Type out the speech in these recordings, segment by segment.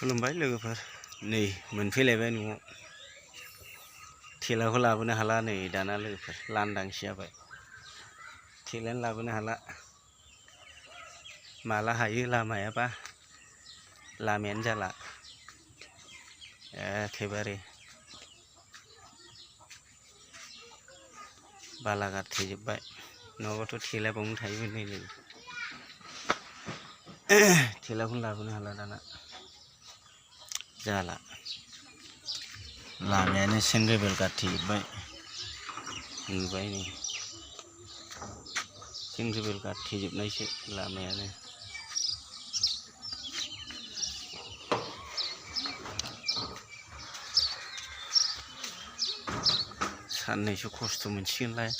खुलुमबाय लोगोफोर नै मोनफैलायबाय न'आव थेलाखौ लाबोनो हाला नै दाना लोगोफोर लांदांसो जाबाय थेलायानो लाबोनो हाला माला हायो लामायाबा लामायानो जाला एखेबारे बालागार थेजोब्बाय नङाबाथ' थेला बावनो थायोमोन नै लोगो थेलाखौनो लाबोनो हाला दाना जाला लामायानो सेंग्रेबेल गाथेजोब्बाय नुबाय नै सेंग्रेबेल गाथेजोबनायसो लामायानो साननैसो खस्थ' मोनसिगोनलाय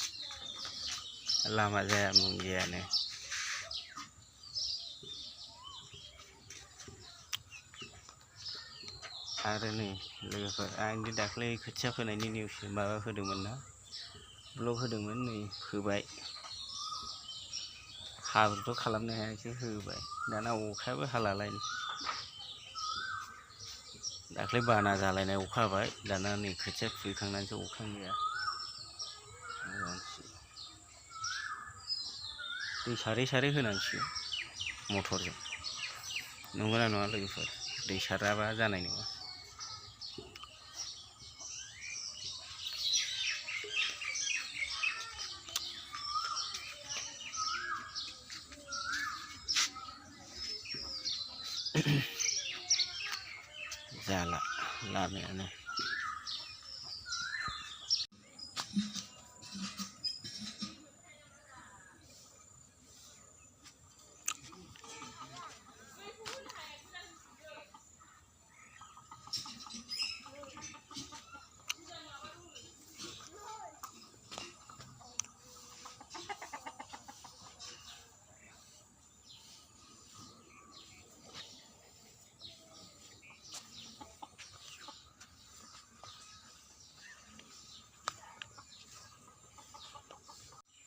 लामा जाया मुं जायानो आरो नै लोगोफोर आंनि दाख्लै खोथिया फोनायनि निउस माबा होदोंमोन ना ब्लग होदोंमोन नै होबाय हाब्रुथ' खालामनो हायासै होबाय दाना अखायाबो हालालाय दाख्लै बाना जालायनाय अखा हाबाय दाना नै खोथिया खुबैखांनानैसो अखा गैया दै सारै सारै होनांसिगोन मटरजों नंगौना नङा लोगोफोर दै साराबा जानाय नङा जाला लामायानो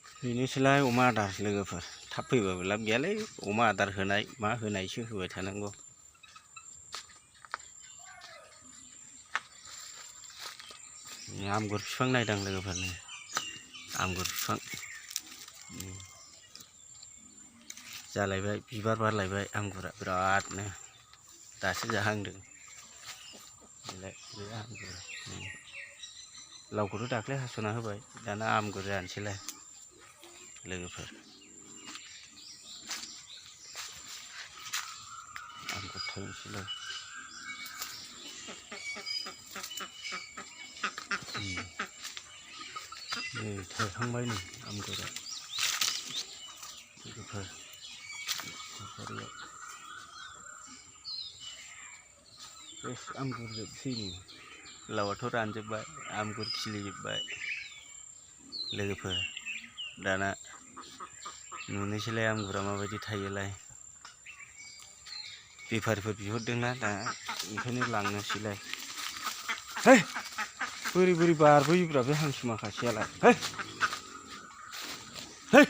बेनोसैलाय अमा आदार लोगोफोर थाब फैबाबो लाब गैयालै अमा आदार होनाय मा होनायसो होबाय थानांगौ आमगुर बिफां नायदां लोगोफोरनो आमगुर बिफां जालायबाय बिबार बारलायबाय आमगुरा बिरादनो दासो जाहांदों लावखौथ' दाख्लै हास'ना होबाय दाना आमगुर जानोसैलाय लोगोफोर आमगुर थायनोसैलाय नै थायखांबाय नै आमगुरा लोगोफोर बेस आमगुर जोबसै नै लावआथ' रानजोब्बाय आमगुर खिलिजोब्बाय लोगोफोर दाना नुनोसैलाय आमगुरा माबायदि थायोलाय बेफारिफोर बिहरदोंना दा ओंखायनो लांनोसैलाय है बोरै बोरै बारबोयोब्रा बे हांसो माखासेयालाय है है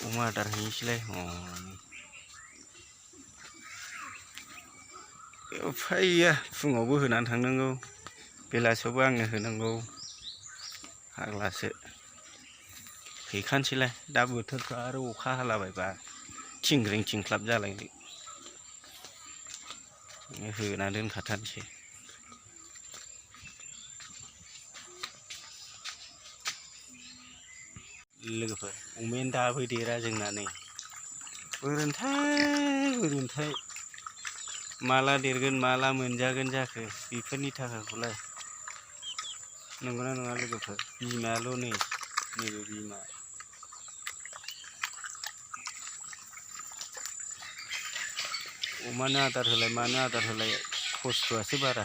अमा आदार हैनोसैलाय उफाय गैया फुङावबो होनानै थांनांगौ बेलासियावबो आंनो होनांगौ फाग्लासो हैखानोसैलाय दा बोथोरफ्रा आरो अखा हालाबायबा थिंग्रिं थिंख्लाब जालायनो होना दोनखाथारनोसै लोगोफोर अमायानो दाबो देरा जोंना नै ओरैनोथाय माला देरगोन माला मोनजागोन जाखो बेफोरनि थाखाखौलाय नंगौना नङा लोगोफोर बिमायाल' नै नैबे बिमा अमानो आदार होलाय मानो आदार होलाय खस्थ'आसो बारा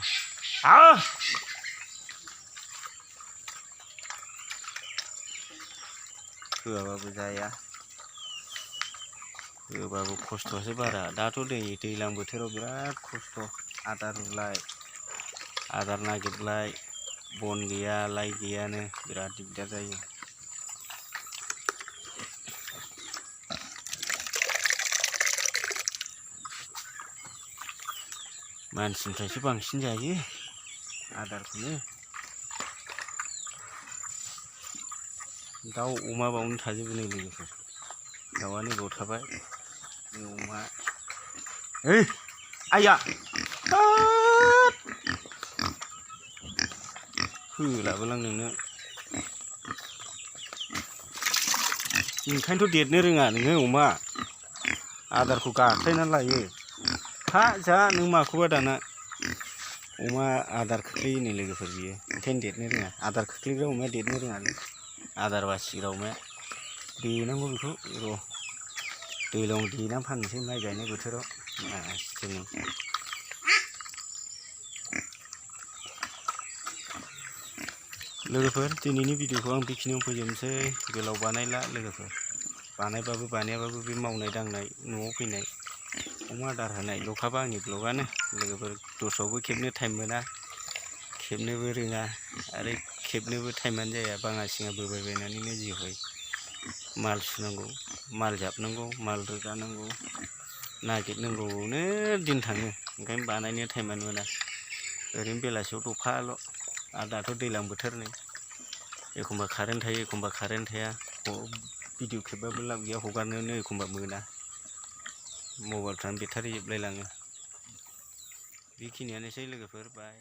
होआबाबो जाया होबाबो खस्थ'आसो बारा दाथ' दैज्लां बोथोराव बिराद खस्थ' आदार रुलाय आदार नागिरलाय बन गैया लाइट गैयानो बिराद दिगदार जायो मानसिनिफ्रायसो बांसिन जायो आदारखौनो। दाउ अमा बावनो थाजोबो नै लोगोफोर। दाउआ नैबाव थाबाय, अमा ओइ आइया होलाबोलां नोंनो। ओंखायनोथ' देरनो रोङा नोङो अमा, आदारखौ गाख्लायनानै लायो। हा जा नों माखौबा दाना। अमा आदार खोख्लैयो नै लोगोफोर बियो, ओंखायनो देरनो रोङा। आदार खोख्लैग्रा अमाया देरनो रोङालै, आदार बासिग्रा अमाया। देनांगौ बेखौ र', दैज्लाङाव देनानै फाननोसै माइ गायनाय बोथोराव मासथिनि। लोगोफोर दिनैनि भिडिअखौ आं बेखिनियावनो फोजोबनोसै, गोलाव बानायला लोगोफोर। बानायबाबो बानायाबाबो बे मावनाय दांनाय न'आव फैनाय अमा आदार होनायल'खाबा आंनि ब्लगानो लोगोफोर। दस्रायावबो खेबनो टाइम मोना, खेबनोबो रोङा, आरो खेबनोबो टाइमानो जाया। बाङा सिङा बोबायबायनानैनो जि हय माल सुनांगौ, माल जाबनांगौ, माल रोगानांगौ, नागिरनांगौआवनो दिन थाङो। ओंखायनो बानायनो टाइमानो मोना। ओरैनो बेलासियाव दफाल'। आरो दाथ' दैज्लां बोथोर नै, एखमबा कारेन्ट थायो एखमबा कारेन्ट थाया। भिडिअ खेबबाबो लाब गैया, हगारनोनो एखमबा मोना। मबाइलफ्रानो बेटारि जोबलायलाङो। बेखिनियानोसै लोगोफोर, बाय।